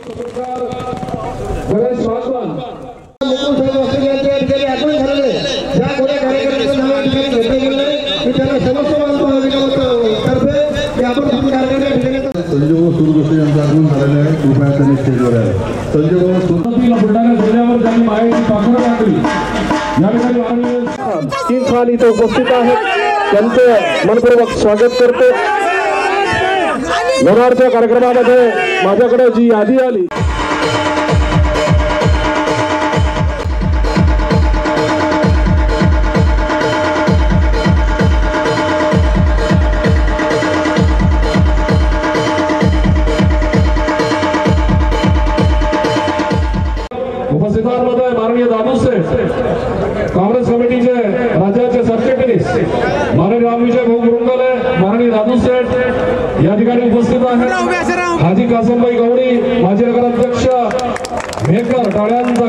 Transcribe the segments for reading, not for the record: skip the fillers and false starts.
गणेश वासवान संजय सूरगोष्ठी यांचा आगमन झालेलं आहे. कृपया त्यांनी स्टेजवर आहे. संजय सुरुवातीला बुलढाणा जिल्ह्यावर त्यांनी माहिती पाखरं टाकली. या ठिकाणी किंग खान इथे उपस्थित आहेत. त्यांचे मनपूर्वक स्वागत करतो. लोणारच्या कार्यक्रमामध्ये माझ्याकडे जी यादी आली उपस्थितांमध्ये माननीय दादू शेठ, काँग्रेस कमिटीचे राज्याचे सरचिटणीस माननीय रामविजय भाऊ गुरुंगले, माननीय दादू शेठ या ठिकाणी उपस्थित आहेत. हाजी कासमभाई गवडी, माजी नगराध्यक्ष मेकर, टाळ्यांचा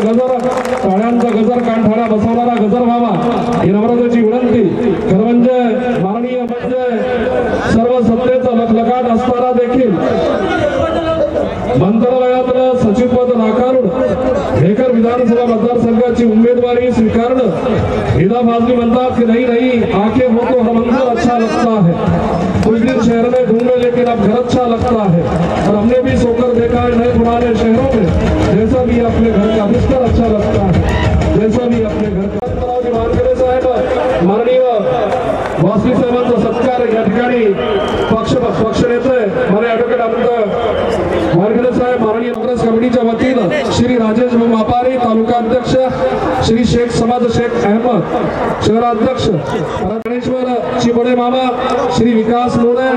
गजर कानठाळ्या बसवणारा गजर व्हावा ही नम्रतेची विनंती. खरं म्हणजे माननीय सर्व सत्तेचा लखलखाट असताना देखील मंत्रालयातलं सचिवपद नाकारून मेकर विधानसभा मतदारसंघाची उमेदवारी स्वीकारणं हिदा फाजली म्हणतात कि नहीं आके हो तो हर मंजर अच्छा लगता है. कुछ दिन शहर में घूमे लेकिन अब घर अच्छा लगता है. और हमने भी सोकर देखा है नए पुराने शहरों में जैसा भी अपने घर का बिस्तर अच्छा लगता है, जैसा भी अपने घर का. मानकरे साहेब, माननीय वासनिक साहेबांचा सत्कार या ठिकाणी पक्ष नेते माननीय ॲडव्होकेट अनंत मानकरे साहेब, माननीय काँग्रेस कमिटीच्या वतीनं श्री राजेश भाऊ मापारी, तालुका अध्यक्ष श्री शेख समाज शेख अहमद, शहराध्यक्ष गणेश्वर चिबडे मामा, श्री विकास लोणे,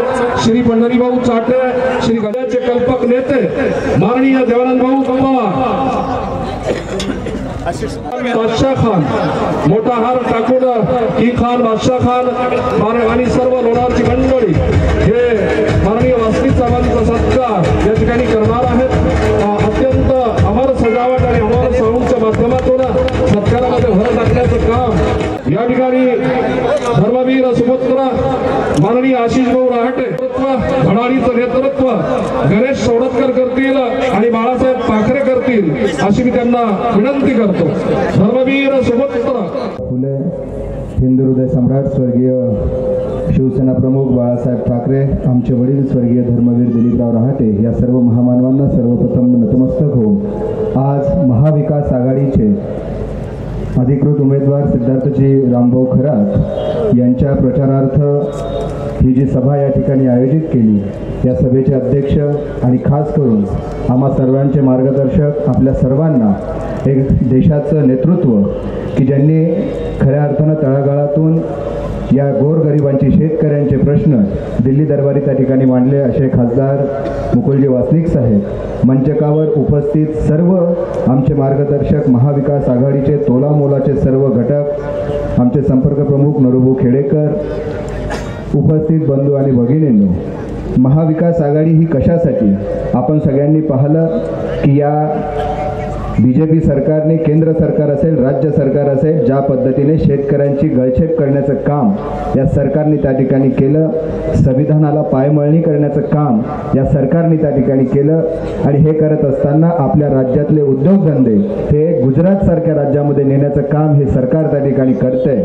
श्री पंढरी भाऊ चाटे, श्री गजाचे कल्पक नेते माननीय देवानंद भाऊ पवार, बादशाह खान, मोठा हार टाकून की खान, बादशाह खान आणि सर्व लोणारची मंडळी हे माननीय वासनिक साहेबांचा सत्कार या ठिकाणी करणार आहेत. अत्यंत अमर सजावट आणि अमर साऊंडच्या माध्यमातून सत्कारामध्ये भर टाकण्याचं काम या ठिकाणी धर्मवीर सुपुत्र माननीय आशिष भाऊ रहाटे धडाडीचं नेतृत्व गणेश सोडतकर करतील आणि बाळासाहेब पाखरे करतील अशी मी त्यांना विनंती करतो. धर्मवीर सुपुत्र फुले हिंदू हृदय सम्राट स्वर्गीय शिवसेना प्रमुख बाळासाहेब ठाकरे, आमचे वडील स्वर्गीय धर्मवीर दिलीपराव रहाटे या सर्व महामानवांना सर्वप्रथम नतमस्तक होऊन आज महाविकास आघाडीचे अधिकृत उमेदवार सिद्धार्थजी रामभाऊ खरात यांच्या प्रचारार्थ ही जी सभा या ठिकाणी आयोजित केली, या सभेचे अध्यक्ष आणि खास करून आम्हा सर्वांचे मार्गदर्शक आपल्या सर्वांना एक देशाचं नेतृत्व की ज्यांनी खऱ्या अर्थानं तळागाळातून या गोरगरिबांचे शेतकऱ्यांचे प्रश्न दिल्ली दरबारी त्या ठिकाणी मांडले असे खासदार मुकुलजी वासनिक साहेब, मंचकावर उपस्थित सर्व आमचे मार्गदर्शक महाविकास आघाडीचे तोलामोलाचे सर्व घटक, आमचे संपर्क प्रमुख नरुभाऊ खेडेकर, उपस्थित बंधू आणि भगिनींनो, महाविकास आघाडी ही कशासाठी आपण सगळ्यांनी पाहिलं की या बीजेपी सरकारने, केंद्र सरकार असेल, राज्य सरकार असेल, ज्या पद्धतीने शेतकऱ्यांची गळचेप करण्याचं काम या सरकारने त्या ठिकाणी केलं, संविधानाला पायमळणी करण्याचं काम या सरकारने त्या ठिकाणी केलं आणि हे करत असताना आपल्या राज्यातले उद्योगधंदे हे गुजरातसारख्या राज्यामध्ये नेण्याचं काम हे सरकार त्या ठिकाणी करतंय.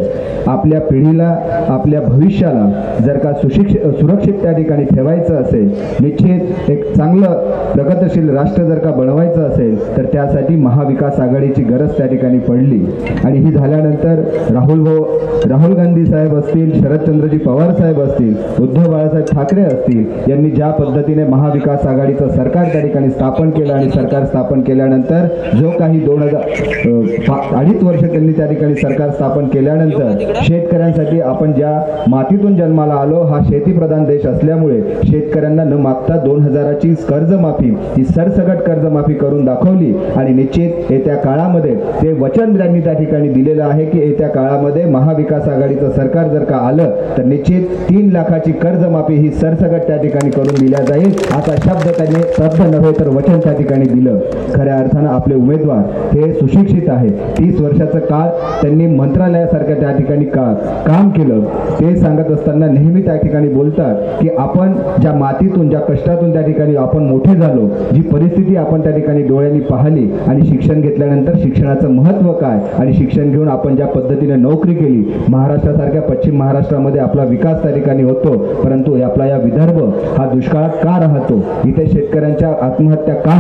आपल्या पिढीला, आपल्या भविष्याला जर का सुरक्षित त्या ठिकाणी ठेवायचं असेल, निश्चित एक चांगलं प्रगतशील राष्ट्र जर का बनवायचं असेल तर त्यासाठी महाविकास आघाडीची गरज त्या ठिकाणी पडली. आणि ही झाल्यानंतर राहुल गांधी साहेब असतील, शरदचंद्रजी पवार साहेब असतील, उद्धव बाळासाहेब ठाकरे असतील, यांनी ज्या पद्धतीने महाविकास आघाडीचं सरकार त्या ठिकाणी स्थापन केलं आणि सरकार स्थापन केल्यानंतर जो काही 2.5 वर्ष त्यांनी त्या ठिकाणी सरकार स्थापन केल्यानंतर शेतकऱ्यांसाठी आपण ज्या मातीतून जन्माला आलो, हा शेतीप्रधान देश असल्यामुळे शेतकऱ्यांना न मागता 2000ची कर्जमाफी, ही सरसकट कर्जमाफी करून दाखवली आणि निश्चित येत्या काळामध्ये ते वचन त्यांनी त्या ठिकाणी दिलेलं आहे की येत्या काळामध्ये महाविकास आघाडीचं सरकार जर का आलं तर निश्चित 3 लाखाची कर्जमाफी ही सरसकट त्या ठिकाणी करून दिल्या जाईल असा शब्द त्यांनी शब्द नव्हे तर वचन त्या ठिकाणी दिलं. खऱ्या अर्थानं आपले उमेदवार हे सुशिक्षित आहे. 30 वर्षाचं काळ त्यांनी मंत्रालयासारख्या त्या ठिकाणी काम केलं. ते सांगत असताना नेहमी त्या ठिकाणी बोलतात की आपण ज्या मातीतून ज्या कष्टातून त्या ठिकाणी आपण मोठे झालो, जी परिस्थिती आपण त्या ठिकाणी डोळ्यांनी पाहिली आणि शिक्षण घेतल्यानंतर शिक्षणाचं महत्त्व काय आणि शिक्षण घेऊन आपण ज्या पद्धतीने नोकरी केली, महाराष्ट्रासारख्या पश्चिम महाराष्ट्रामध्ये आपला विकास त्या ठिकाणी होतो, परंतु आपला या विदर्भ हा दुष्काळात का राहतो, इथे शेतकऱ्यांच्या आत्महत्या का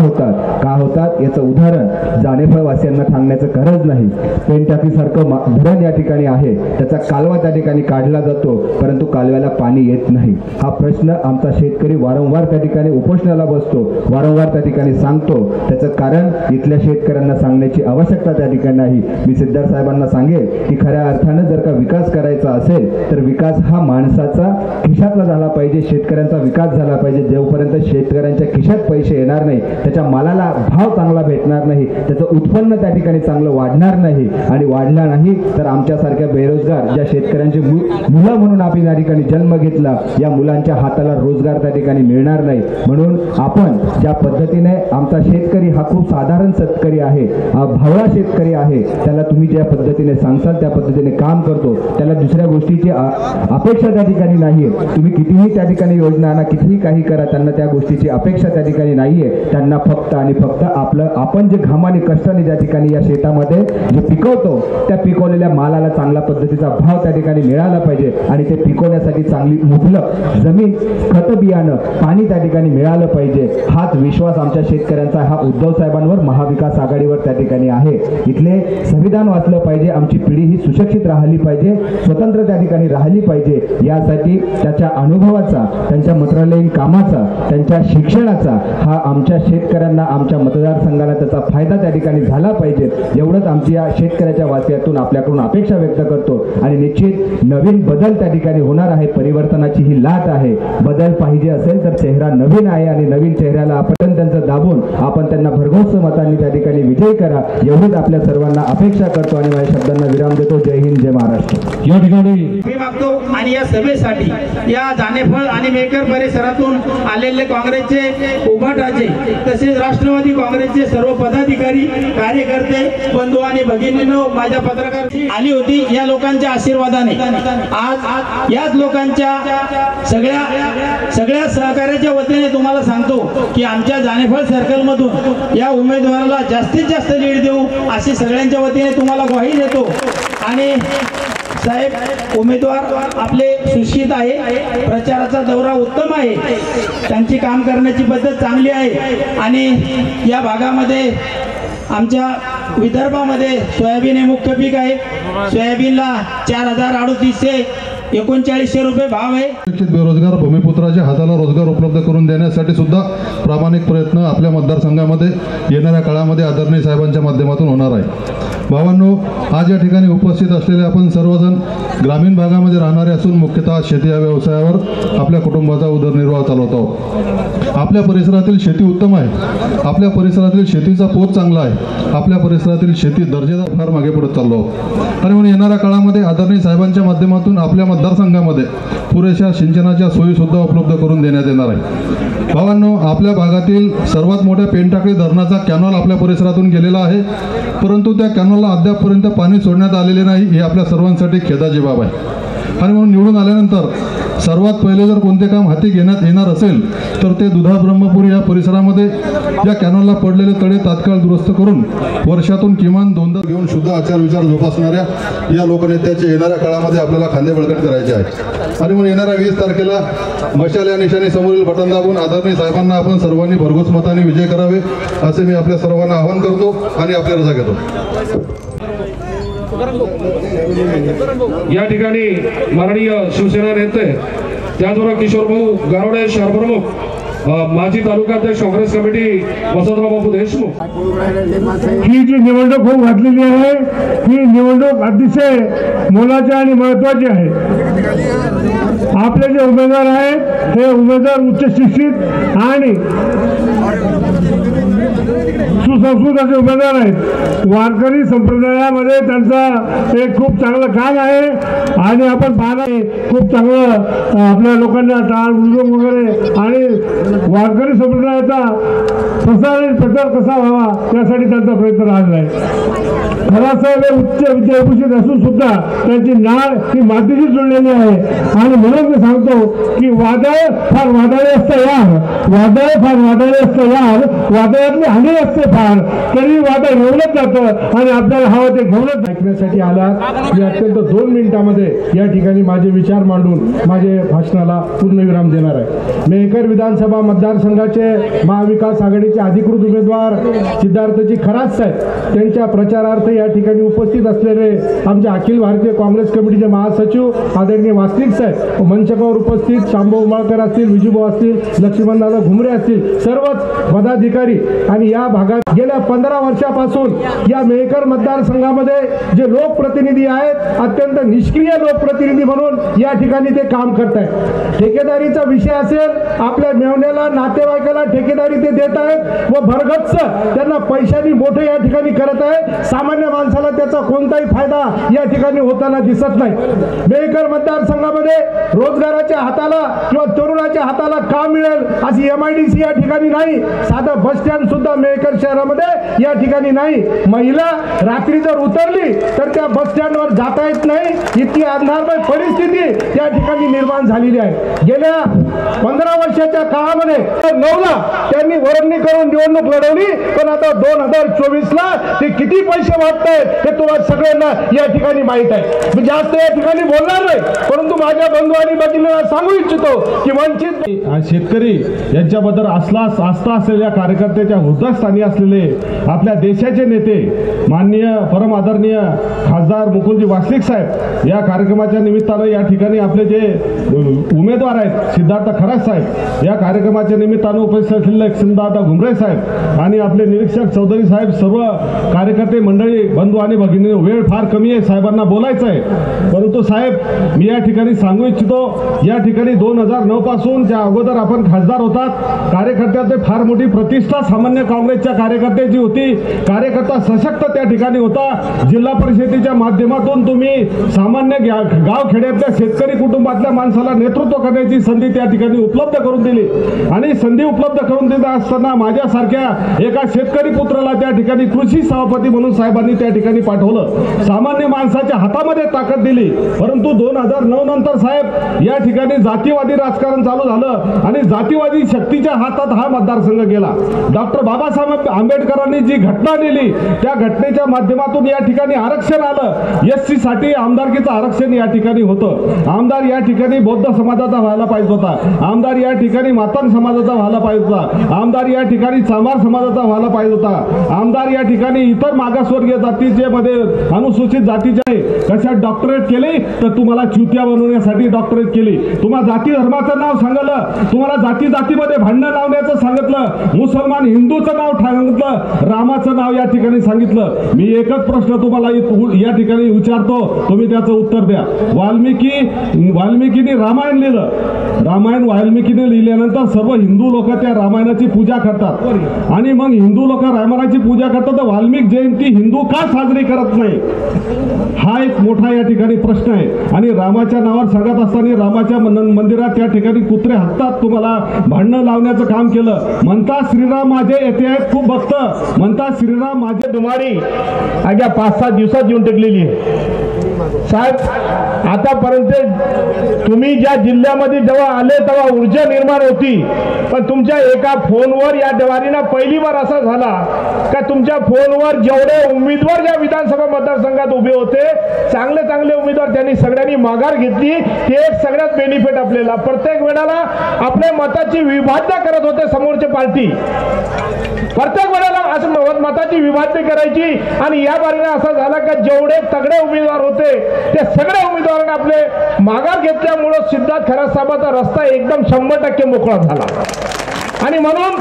होतात याचं उदाहरण जानेफळवासियांना सांगण्याचं गरज नाही. पेनटाकीसारखं धरण या ठिकाणी आहे, त्याचा कालवा त्या ठिकाणी काढला जातो परंतु कालव्याला पाणी येत नाही. हा प्रश्न आमचा शेतकरी वारंवार त्या ठिकाणी उपोषणाला बसतो, वारंवार त्या ठिकाणी सांगतो. त्याचं कारण इथल्या शेतकऱ्यांना सांगण्याची आवश्यकता त्या ठिकाणी नाही. मी सिद्धार्थ साहेबांना सांगेल की खऱ्या अर्थानं जर का विकास करायचा असेल तर विकास हा माणसाचा खिशातला झाला पाहिजे, शेतकऱ्यांचा विकास झाला पाहिजे. जोपर्यंत शेतकऱ्यांच्या खिशात पैसे येणार नाही, त्याच्या मालाला भाव चांगला भेटणार नाही, त्याचं उत्पन्न त्या ठिकाणी चांगलं वाढणार नाही आणि वाढला नाही तर आमच्यासारख्या बेरोजगार ज्या शेतकऱ्यांचे मुलं म्हणून आपण या ठिकाणी जन्म घेतला, या मुलांच्या हाताला रोजगार त्या ठिकाणी मिळणार नाही. म्हणून आपण ज्या पद्धतीने आमचा शेतकरी हा खूप साधारण शेतकरी आहे, भावळा शेतकरी आहे, त्याला तुम्ही ज्या पद्धतीने सांगताल त्या पद्धतीने काम करतो, त्याला दुसऱ्या गोष्टीची अपेक्षा त्या ठिकाणी नाहीये. तुम्ही कितीही त्या ठिकाणी योजना आणा, कितीही काही करा, त्यांना त्या गोष्टीची अपेक्षा त्या ठिकाणी नाहीये. त्यांना फक्त आणि फक्त आपण जे घामाने कष्टाने ज्या ठिकाणी या शेतामध्ये जे पिकवतो त्या पिकवलेल्या मालाला चांगल्या पद्धतीचा भाव त्या ठिकाणी मिळाला पाहिजे आणि ते पिकवण्यासाठी चांगली मुबलक जमीन, खत, बियाणं, पाणी त्या ठिकाणी मिळालं पाहिजे. हाच विश्वास आमच्या शेतकऱ्यांचा हा उद्धव साहेबांवर, महाविकास आघाडीवर त्या ठिकाणी आहे. इथले संविधान वाचलं पाहिजे, आमची पिढी ही सुशिक्षित राहिली पाहिजे, स्वतंत्र त्या ठिकाणी राहिली पाहिजे. यासाठी त्याच्या अनुभवाचा, त्यांच्या मंत्रालयीन कामाचा, त्यांच्या शिक्षणाचा हा आमच्या शेतकऱ्यांना, आमच्या मतदारसंघाला त्याचा फायदा त्या ठिकाणी झाला पाहिजे. एवढंच आमची या शेतकऱ्याच्या वासियातून आपल्याकडून अपेक्षा व्यक्त करतो आणि निश्चित नवीन बदल त्या ठिकाणी होणार आहे. परिवर्तनाची ही लाट आहे. बदल पाहिजे असेल तर चेहरा नवीन आहे आणि नवीन चेहऱ्याला आपण त्यांचं दाबून आपण त्यांना भरघोस मतांनी त्या ठिकाणी विजयी करा, एवढीच आपल्या सर्वांना अपेक्षा करतो आणि माझ्या शब्दांना विराम देतो. जय हिंद, जय महाराष्ट्र. या ठिकाणी मी मागतो आणि या सभेसाठी या जानेफळ आणि मेकर परिसरातून आलेले काँग्रेसचे उभाटाचे तसेच राष्ट्रवादी काँग्रेसचे सर्व पदाधिकारी, कार्यकर्ते, बंधू आणि भगिनींनो, माझ्या पत्रकार आली होती या लोकांच्या आशीर्वादाने आज याच लोकांच्या सगळ्या सहकार्याच्या वतीने तुम्हाला सांगतो की आमच्या जानेफळ सर्कल मधून या उमेदवाराला जास्तीत जास्त लीड देऊ अशी सगळ्यांच्या वतीने तुम्हाला ग्वाही देतो. आणि साहेब उमेदवार आपले सुशिक्षित आहे, प्रचाराचा दौरा उत्तम आहे, त्यांची काम करण्याची पद्धत चांगली आहे आणि या भागामध्ये आमच्या विदर्भामध्ये सोयाबीन हे मुख्य पीक आहे. सोयाबीनला 4,3839 रुपये भाव आहे. बेरोजगार भूमिपुत्राच्या हाताला रोजगार उपलब्ध करून देण्यासाठी सुद्धा प्रामाणिक प्रयत्न आपल्या मतदारसंघामध्ये येणाऱ्या काळामध्ये आदरणीय साहेबांच्या माध्यमातून होणार आहे. भावांनो, आज या ठिकाणी उपस्थित असलेले आपण सर्वजण ग्रामीण भागामध्ये राहणारे असून मुख्यतः शेती या व्यवसायावर आपल्या कुटुंबाचा उदरनिर्वाह चालवतो. आपल्या परिसरातील शेती उत्तम आहे, आपल्या परिसरातील शेतीचा पोत चांगला आहे, आपल्या परिसरातील शेती दर्जेदार फार मागे पडत चाललो आहोत. आणि म्हणून येणाऱ्या काळामध्ये आदरणीय साहेबांच्या माध्यमातून आपल्या मतदारसंघामध्ये पुरेशा सिंचनाच्या सोयी सुद्धा उपलब्ध करून देण्यात येणार आहे. भावांनो, आपल्या भागातील सर्वात मोठ्या पेनटाकळी धरणाचा कॅनॉल आपल्या परिसरातून गेलेला आहे, परंतु त्या कॅनॉलला अद्यापपर्यंत पाणी सोडण्यात आलेले नाही. ही आपल्या सर्वांसाठी खेदाची बाब आहे. आणि म्हणून निवडून आल्यानंतर सर्वात पहिले जर कोणते काम हाती घेण्यात येणार असेल तर ते दुधा ब्रह्मपुरी या परिसरामध्ये या कॅनॉलला पडलेले तळे तात्काळ दुरुस्त करून वर्षातून किमान 2दा घेऊन शुद्ध आचार विचार जोपासणाऱ्या या लोकनेत्याचे येणाऱ्या काळामध्ये आपल्याला खांदे बळकट करायचे आहे. आणि म्हणून येणाऱ्या 20 तारखेला मशाल या निशाणी समोरील बटन दाबून आदरणीय साहेबांना आपण सर्वांनी भरघोस मताने विजय करावे असे मी आपल्या सर्वांना आवाहन करतो आणि आपल्या रजा घेतो. या ठिकाणी माननीय शिवसेना नेते त्याचबरोबर किशोर भाऊ गारोडे शहर प्रमुख, माजी तालुकाध्यक्ष काँग्रेस कमिटी वसंतराव बापू देशमुख. ही जी निवडणूक होऊ घातलेली आहे ही निवडणूक अतिशय मोलाची आणि महत्वाची आहे. आपले जे उमेदवार आहेत हे उमेदवार उच्च शिक्षित आणि सुसंस्कृत उमेदवार आहेत. वारकरी संप्रदायामध्ये त्यांचं एक खूप चांगलं काम आहे आणि आपण पाहणार खूप चांगलं आपल्या लोकांना टाळमटूळ वगैरे आणि वारकरी संप्रदायाचा प्रचार कसा व्हावा त्यासाठी त्यांचा प्रयत्न राहिला आहे. खरासाहेब हे उच्च विद्याभूषित असून सुद्धा त्यांची नाळ ही मातीशी जुळलेली आहे आणि म्हणून मी सांगतो की वादळ फार वादळी असतं यार, वादळ फार वादळी असतं यार, वादळातली हानी असते फार, तरी वादळ घेऊनच जातं आणि आपल्याला हवं ते घेऊनच ऐकण्यासाठी आला. मी अत्यंत 2 मिनिटांमध्ये या ठिकाणी माझे विचार मांडून माझे भाषणाला पूर्णविराम देणार आहे. मेहकर विधानसभा मतदारसंघाचे महाविकास आघाडीचे अधिकृत उमेदवार सिद्धार्थजी खरात साहेब त्यांच्या प्रचारार्थ या ठिकाणी उपस्थित असलेले आमचे अखिल भारतीय काँग्रेस कमिटीचे महासचिव आदरणीय वासनिक साहेब, मंचकावर उपस्थित शांभाऊ उमाळकर असतील, विजूभाऊ असतील, लक्ष्मणदादा घुमरे असतील, सर्वच पदाधिकारी आणि या भागात गेल्या 15 वर्षापासून या मेहकर मतदारसंघामध्ये जे लोकप्रतिनिधी आहेत अत्यंत निष्क्रिय लोकप्रतिनिधी म्हणून या ठिकाणी ते काम करत आहेत. ठेकेदारीचा विषय असेल, आपल्या मेवण्याला नातेवाईकाला ठेकेदारी ते देत आहेत व भरगच्च त्यांना पैशांनी मोठे या ठिकाणी करत आहे. सामान्य माणसाला त्याचा कोणताही फायदा या ठिकाणी होताना दिसत नाही. मेहकर मतदारसंघामध्ये रोजगाराच्या हाताला किंवा तरुणाच्या हाताला काम मिळेल अशी MIDC या ठिकाणी नाही. साधं बस स्टँड सुद्धा मेहकर शहरामध्ये या ठिकाणी नाही. महिला रात्री जर उतरली तर त्या बस स्टँडवर जाता येत नाही, इतकी अंधारमय परिस्थिती या ठिकाणी निर्माण झालेली आहे. गेल्या 15 वर्षाच्या काळामध्ये 9ला त्यांनी वर्गणी करून निवडणूक लढवली, पण आता 2024ला ते किती पैसे वाटतायत हे तुम्हाला सगळ्यांना या ठिकाणी माहित आहे. मी जास्त या ठिकाणी बोलणार नाही, परंतु माझ्या बंधू आणि भगिनींना सांगू इच्छितो की वंचित शेतकरी यांच्याबद्दल आस्था असलेल्या कार्यकर्त्याच्या हृदयस्थानी असलेले आपल्या देशाचे नेते माननीय परम आदरणीय खासदार मुकुंदजी वासनिक साहेब या कार्यक्रमाच्या निमित्तानं या ठिकाणी आपले जे उमेदवार आहेत सिद्धार्थ खरात साहेब या कार्यक्रमाच्या निमित्तानं उपस्थित असलेले लक्ष्मणदादा घुमरे साहेब आणि आपले निरीक्षक चौधरी साहेब, सर्व कार्यकर्ते मंडळी, बंधू आणि भगिनी, वेळ फार कमी आहे, साहेबांना बोलायचं आहे, परंतु साहेब मी या ठिकाणी सांगू इच्छितो या ठिकाणी 2009 पासून ज्या अगोदर आपण खासदार होतात कार्यकर्त्याचे फार मोठी प्रतिष्ठा सामान्य काँग्रेसच्या कार्यकर्त्याची होती. कार्यकर्ता सशक्त त्या ठिकाणी होता. जिल्हा परिषदेच्या माध्यमातून तुम्ही सामान्य गाव खेड्यातल्या शेतकरी कुटुंबातल्या माणसाला नेतृत्व करण्याची संधी त्या ठिकाणी उपलब्ध करून दिली आणि संधी उपलब्ध करून देत असताना माझ्यासारख्या एका शेतकरी पुत्राला त्या ठिकाणी कृषी सभापती म्हणून साहेबांनी त्या ठिकाणी पाठवलं. सामान्य माणसाच्या हातामध्ये ताकद दिली. परंतु 2009 नंतर साहेब या ठिकाणी जातीवादी राजकारण चालू झालं आणि जातीवादी शक्तीच्या हातात हा मतदारसंघ गेला. डॉक्टर बाबासाहेब आंबेडकरांनी जी घटना दिली त्या घटनेच्या माध्यमातून या ठिकाणी आरक्षण आलं. SC साठी आमदारकीचं आरक्षण या ठिकाणी होतं. आमदार या ठिकाणी बौद्ध समाजाचा व्हायला पाहिजे होता. आमदार या ठिकाणी मातंग समाजाचा व्हायला पाहिजे होता. आमदार या ठिकाणी चांभार समाजाचा व्हायला पाहिजे होता. आमदार या ठिकाणी इतर मागासवर्गीय जातीचे मध्ये अनुसूचित जातीचे कशा डॉक्टरेट केले तर तुम्हाला चुत्या बनवण्यासाठी डॉक्टरेट केली. तुम्हाला जाती धर्माचं नाव सांगितलं, तुम्हाला जाती जातीमध्ये भांडणं लावण्याचं सांगितलं, मुसलमान हिंदूचं नाव सांगितलं, रामाचं नाव या ठिकाणी सांगितलं. मी एकच प्रश्न तुम्हाला या ठिकाणी विचारतो, तुम्ही त्याचं उत्तर द्या. वाल्मिकीने रामायण लिहिलं. रामायण वाल्मिकीने लिहिल्यानंतर सर्व हिंदू लोक त्या रामायणाची पूजा करतात आणि मग हिंदू लोक रामायणाची पूजा करतात तर वाल्मिक जयंती हिंदू का साजरी करत नाही हा एक मोठा या ठिकाणी प्रश्न आहे. आणि रामाच्या नावावर सांगत असताना रामाच्या मंदिरात त्या ठिकाणी कुत्रे हत्तात तुम्हाला भांडणं लावण्याचं काम केलं. म्हणता श्रीराम माझे येते आहेत खूप भक्त, म्हणता श्रीराम माझे दुमारी अग्या 5-7 दिवसात येऊन टेकलेली आहे. साहेब आतापर्यंत तुम्ही ज्या जिल्ह्यामध्ये जेव्हा आले तेव्हा ऊर्जा निर्माण होती, पण तुमच्या एका फोनवर या जवारीला पहिली बार असा झाला का तुमच्या फोनवर जेवढे उमेदवार या विधानसभा मतदारसंघात उभे होते चांगले उमेदवार त्यांनी सगळ्यांनी माघार घेतली. ते एक सगळ्यात बेनिफिट आपल्याला. प्रत्येक वेळेला आपल्या मताची विभागणी करत होते समोरचे पार्टी, प्रत्येक वेळेला असं मताची विभागणी करायची आणि या बारीने असा झाला का जेवढे तगडे उमेदवार होते ते सगळ्या उमेदवारांनी आपले माघार घेतल्यामुळे सिद्धार्थ खरात साहेबांचा रस्ता एकदम 100% मोकळा झाला. आणि म्हणून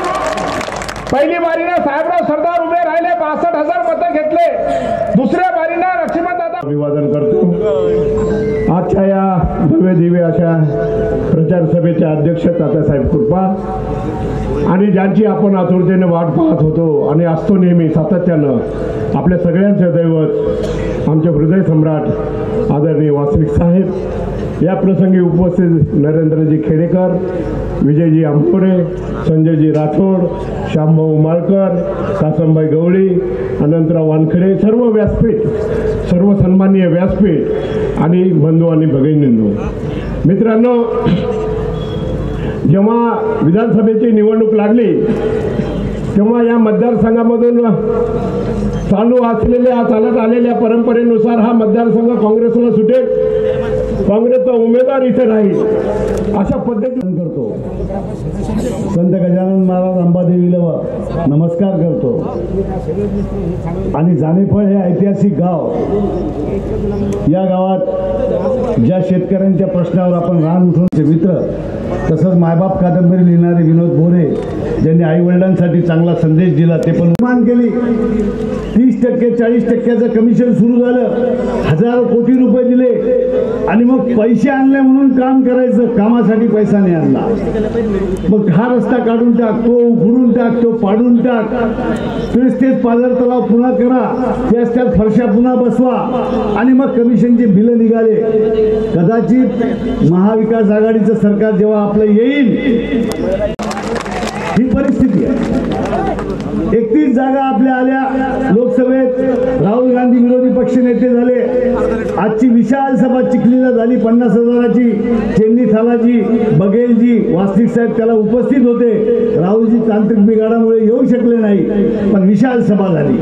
पहिली बारीनं साहेबराव सरदार उभे राहिले, 62,000 मतं घेतले. दुसऱ्या बारीनं लक्ष्मणदादा अभिवादन करतो. आजच्या या भव्य दिव्य अशा प्रचार सभेचे अध्यक्ष तात्यासाहेब कृपा आणि ज्यांची आपण आतुरतेने वाट पाहत होतो आणि असतो नेहमी सातत्यानं आपल्या सगळ्यांचे दैवत आमचे हृदय सम्राट आदरणीय वासनिक साहेब. या प्रसंगी उपस्थित नरेंद्रजी खेडेकर, विजयजी आंबोरे, संजयजी राठोड, श्यामभाऊ माळकर, कासमबाई गवळी, अनंतराव वानखडे, सर्व व्यासपीठ, सर्व सन्माननीय व्यासपीठ आणि बंधू आणि भगिनींनो, मित्रांनो, जेव्हा विधानसभेची निवडणूक लागली तेव्हा या मतदारसंघामधून चालू असलेल्या चालत आलेल्या परंपरेनुसार हा मतदारसंघ काँग्रेसला सुटेल, काँग्रेसचा उमेदवार इथे राहील अशा पद्धतीने करतो. संत गजानन महाराज अंबादेवीला नमस्कार करतो. आणि जानेफळ हे ऐतिहासिक गाव, या गावात ज्या शेतकऱ्यांच्या प्रश्नावर आपण रान उठवण्याचे मित्र, तसंच मायबाप कादंबरी लिहिणारे विनोद बोरे ज्यांनी आई वडिलांसाठी चांगला संदेश दिला, ते पण मान केली. 30% 40%चं कमिशन सुरू झालं, हजारो कोटी रुपये दिले आणि मग पैसे आणले म्हणून काम करायचं, कामासाठी पैसा नाही आणला. मग हा रस्ता काढून टाक, तो उघडून टाक, तो पाडून टाक, तेच पाझर तलाव पुन्हा करा, त्याच फरशा पुन्हा बसवा आणि मग कमिशनचे बिलं निघाले. कदाचित महाविकास आघाडीचं सरकार जेव्हा आपलं येईल ही परिस्थिती आहे. 31 जागा आपल्या आल्या लोकसभेत, राहुल गांधी विरोधी पक्षनेते झाले. आजची विशाल सभा चिखलीला झाली, 50,000ची. चेन्नी थालाजी, बघेलजी, वासनिक साहेब त्याला उपस्थित होते. राहुलजी तांत्रिक बिघाडामुळे येऊ शकले नाही, पण विशाल सभा झाली.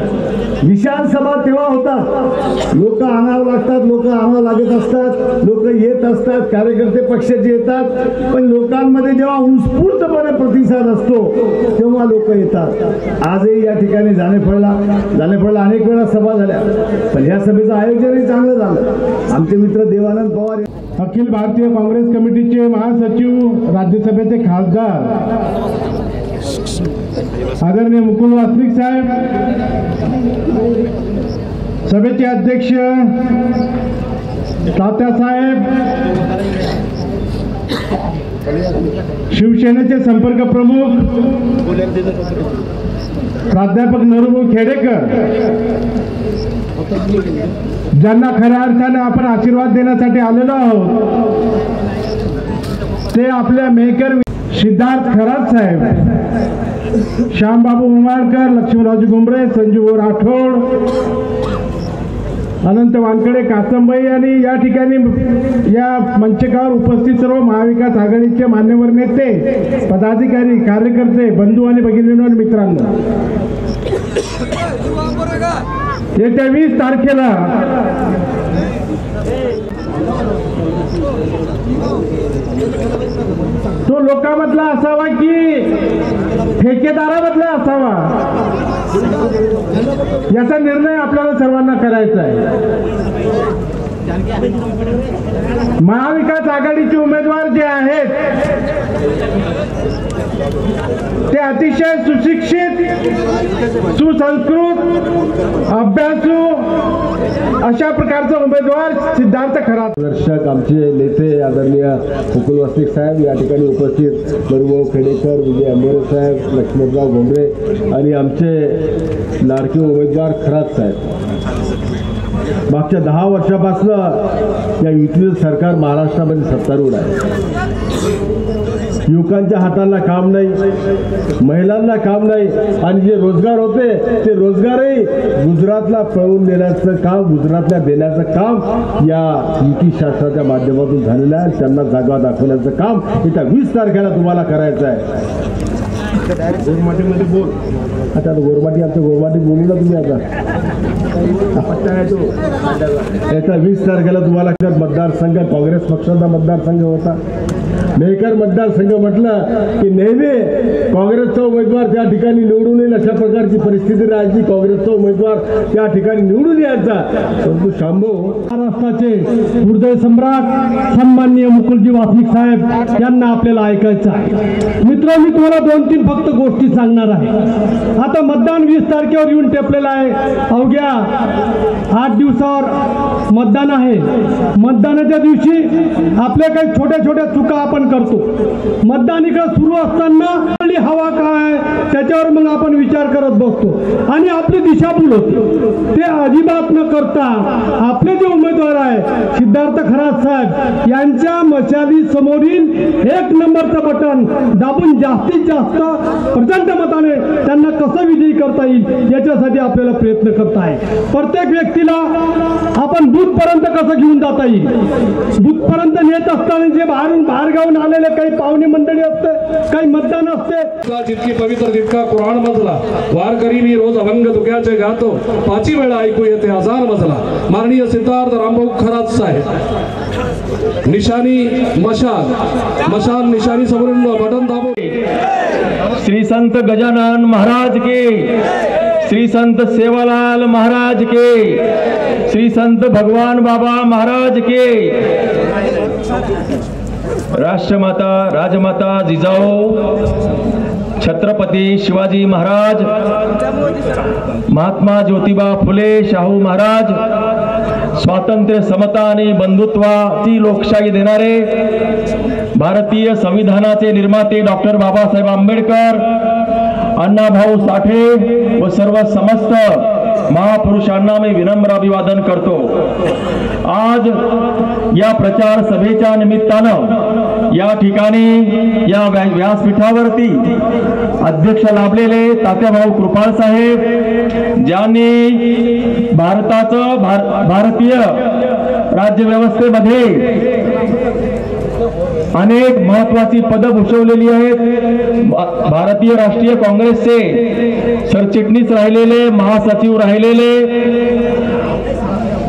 विशाल सभा तेव्हा होतात, लोक आणावं लागतात, लोक आणावं लागत असतात, लोक येत असतात, कार्यकर्ते पक्षाचे येतात, पण लोकांमध्ये जेव्हा उत्स्फूर्तपणे प्रतिसाद असतो तेव्हा लोक येतात. आजही या ठिकाणी जानेफळला अनेक वेळा सभा झाल्या, पण या सभेचं आयोजनही चांगलं झालं. आमचे मित्र देवानंद पवार, अखिल भारतीय काँग्रेस कमिटीचे महासचिव, राज्यसभेचे खासदार आदरणीय मुकुल वासनिक साहेब, सभेचे अध्यक्ष तात्यासाहेब, शिवसेनेचे संपर्क प्रमुख प्राध्यापक नरूभाऊ खेडेकर, ज्यांना खऱ्या अर्थाने आपण आशीर्वाद देण्यासाठी आलेलो आहोत, ते आपल्या मेकर सिद्धार्थ खरात साहेब, श्यामबाबू उमाळकर, लक्ष्मणरावजी घुमरे, संजू राठोड, अनंत वानखडे, कासमबाई आणि या ठिकाणी या मंचकावर उपस्थित सर्व महाविकास आघाडीचे मान्यवर नेते, पदाधिकारी, कार्यकर्ते, बंधू आणि भगिनींनो आणि मित्रांनो, येत्या 20 तारखेला तो लोकांमधला असावा की ठेकेदारामधला असावा, याचा निर्णय आपल्याला सर्वांना करायचा आहे. महाविकास आघाडीचे उमेदवार जे आहेत ते अतिशय सुशिक्षित, सुसंस्कृत, अभ्यासू अशा प्रकारचा उमेदवार सिद्धार्थ खरात. दर्शक आमचे नेते आदरणीय मुकुल वासनिक साहेब, या ठिकाणी उपस्थित नरूभाऊ खेडेकर, विजय आंबोरे साहेब, लक्ष्मणराव घोंबरे आणि आमचे लाडके उमेदवार खरात साहेब. मागच्या 10 वर्षापासून या युतीचं सरकार महाराष्ट्रामध्ये सत्तारूढ आहे. युवकांच्या हाताला काम नाही, महिलांना काम नाही आणि जे रोजगार होते ते रोजगारही गुजरातला पळवून देण्याचं काम, गुजरातला देण्याचं काम या युती शासनाच्या माध्यमातून झालेलं आहे. त्यांना जागा दाखवण्याचं काम येत्या 20 तारखेला तुम्हाला करायचं आहे. गोरमाटीमध्ये बोल, आता गोरमाटी, आमचं गोरमाटी बोलू ना तुम्ही. आता येत्या 20 तारखेला तुम्हाला मतदारसंघ, काँग्रेस पक्षाचा मतदारसंघ होता, मेहकर मतदारसंघ म्हटलं की नेहमी काँग्रेसचा उमेदवार त्या ठिकाणी निवडून येईल अशा प्रकारची परिस्थिती राहायची. काँग्रेसचा उमेदवार त्या ठिकाणी निवडून यायचा. परंतु शांभू महाराष्ट्राचे हृदय सम्राट सन्माननीय मुकुलजी वासनिक साहेब यांना आपल्याला ऐकायचं आहे. मित्र, मी तुम्हाला 2-3 फक्त गोष्टी सांगणार आहे. आता मतदान 20 तारखेवर येऊन टेपलेलं आहे. अवघ्या 8 दिवसावर मतदान आहे. मतदानाच्या दिवशी आपल्या काही छोट्या छोट्या चुका आपण करतो. मतदान इकडे सुरू असताना हवा काय त्याच्यावर मग आपण विचार करत बसतो आणि आपली दिशाभूल होते. ते अजिबात न करता आपले जे उमेदवार आहे सिद्धार्थ खरात साहेब यांच्या मशाली समोरील 1 नंबरचं बटन दाबून जास्तीत जास्त प्रचंड मताने त्यांना कसं विजयी करता येईल याच्यासाठी आपल्याला प्रयत्न करता आहे. प्रत्येक व्यक्तीला आपण बूथपर्यंत कसं घेऊन जाता येईल. बूथपर्यंत नेत असताना जे बाहेर गावून आलेले काही पाहुणे मंडळी असते, काही मतदान असते. जितकी पवित्र तितका कुराण मजला वारकरी मी रोज अभंग तुक्याचे गातो 5 वेळा ऐकू येते 1000 मजला. माननीय सिद्धार्थ रामभाऊ खरात साहेब निशाणी मशाल निशाणी समोरून बटन दाबो. श्री संत गजानन महाराज के, श्री संत सेवालाल महाराज के, श्री संत भगवान बाबा महाराज के. राष्ट्रमाता राजमाता जिजाऊ छत्रपती शिवाजी महाराज, महात्मा ज्योतिबा फुले शाहू महाराज, स्वातंत्र्य समता आणि बंधुत्वाची लोकशाही देणारे भारतीय संविधानाचे निर्माते डॉक्टर बाबासाहेब आंबेडकर, अण्णाभाऊ साठे व सर्व समस्त महापुरुषांना मी विनम्र अभिवादन करतो. आज या प्रचार सभेच्या निमित्तानं या ठिकाणी या व्यासपीठावरती अध्यक्ष लाभलेले तात्याभाऊ कृपाळ साहेब, ज्यांनी भारतीय राज्यव्यवस्थेमध्ये अनेक महत्वाची पदं भूषवलेली आहेत. भारतीय राष्ट्रीय काँग्रेसचे सरचिटणीस राहिलेले, महासचिव राहिलेले,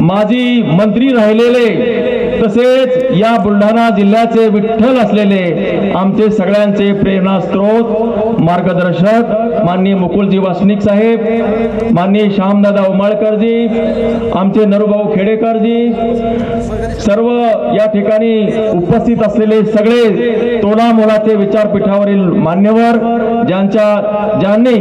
माजी मंत्री राहिलेले, तसेच या बुलढाणा जिल्ह्याचे विठ्ठल असलेले आमचे सगळ्यांचे प्रेरणास्त्रोत मार्गदर्शक माननीय मुकुलजी वासनिक साहेब, माननीय श्यामदादा उमाळकरजी, आमचे नरूभाऊ खेडेकरजी, सर्व या ठिकाणी उपस्थित असलेले सगळे तोडामोडाचे विचारपीठावरील मान्यवर, ज्यांनी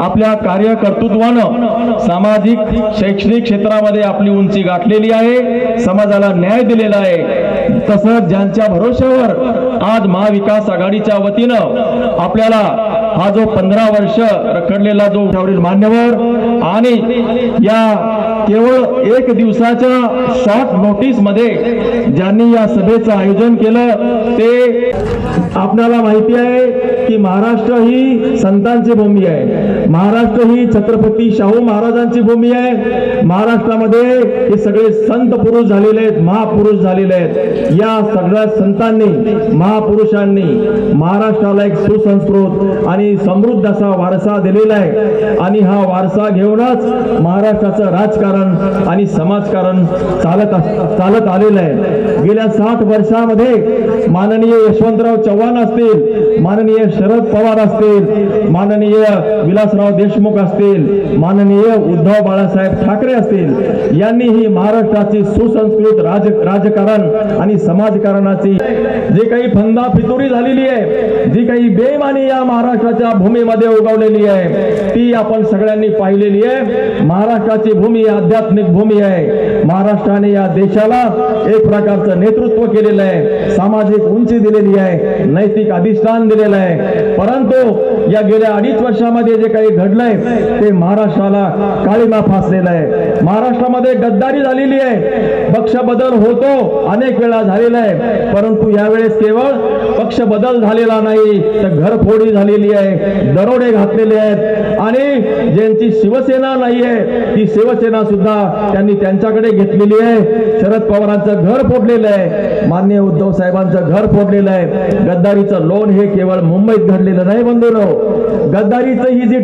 आपल्या कार्यकर्तृत्वानं सामाजिक शैक्षणिक क्षेत्रामध्ये आपली उंची गाठलेली आहे, समाजाला न्याय दिलेला आहे. तसंच ज्यांच्या भरोश्यावर आज महाविकास आघाडीच्या वतीनं आपल्याला हा जो 15 वर्ष रखडलेला जो मान्यवर आणि या केवळ 1 दिवसाच्या शॉर्ट नोटीस मध्ये ज्यांनी या सभेचं आयोजन केलं ते आपल्याला माहिती आहे की महाराष्ट्र ही संतांची भूमी आहे. महाराष्ट्र ही छत्रपती शाहू महाराजांची भूमी आहे. महाराष्ट्रामध्ये हे सगळे संत पुरुष झालेले आहेत, महापुरुष झालेले आहेत. या सगळ्या संतांनी, महापुरुषांनी महाराष्ट्राला एक सुसंस्कृत आणि समृद्ध असा वारसा दिलेला आहे आणि हा वारसा घेऊनच महाराष्ट्राचं राजकारण आणि समाजकारण चालत आलेलं आहे. गेल्या 60 वर्षामध्ये माननीय यशवंतराव चव्हाण असतील, माननीय शरद पवार असतील, माननीय विलासराव देशमुख असतील, माननीय उद्धव बाळासाहेब ठाकरे असतील, यांनी ही महाराष्ट्राची सुसंस्कृत राजकारण आणि समाजकारणाची जे काही फंदा फितुरी झालेली आहे, जी काही बेईमानी या महाराष्ट्राच्या भूमीमध्ये उगवलेली आहे, ती आपण सगळ्यांनी पाहिलेली आहे. महाराष्ट्राची भूमी आध्यात्मिक भूमी आहे. महाराष्ट्राने या देशाला एक प्रकारचं नेतृत्व केलेलं आहे, सामाजिक उंची दिलेली आहे, नैतिक अधिष्ठान दिलेलं आहे. परंतु या गेल्या 2.5 वर्षामध्ये जे काही घडलंय ते महाराष्ट्राला काळीमा फासलेलं आहे. महाराष्ट्रामध्ये गद्दारी झालेली आहे, पक्ष बदल होतो अनेक वेळा झालेला आहे, परंतु यावेळेस केवळ पक्ष बदल झालेला नाही तर घरफोडी झालेली आहे, दरोडे घातलेले आहेत आणि ज्यांची शिवसेना नाही आहे ती शिवसेना सुद्धा त्यांनी त्यांच्याकडे घेतलेली आहे. शरद पवारांचं घर फोडलेलं आहे, माननीय उद्धव साहेबांचं घर फोडलेलं आहे. गद्दारीचं लोन हे केवळ मुंबईत घडलेलं नाही बंधूंनो, गद्दारीचं ही जी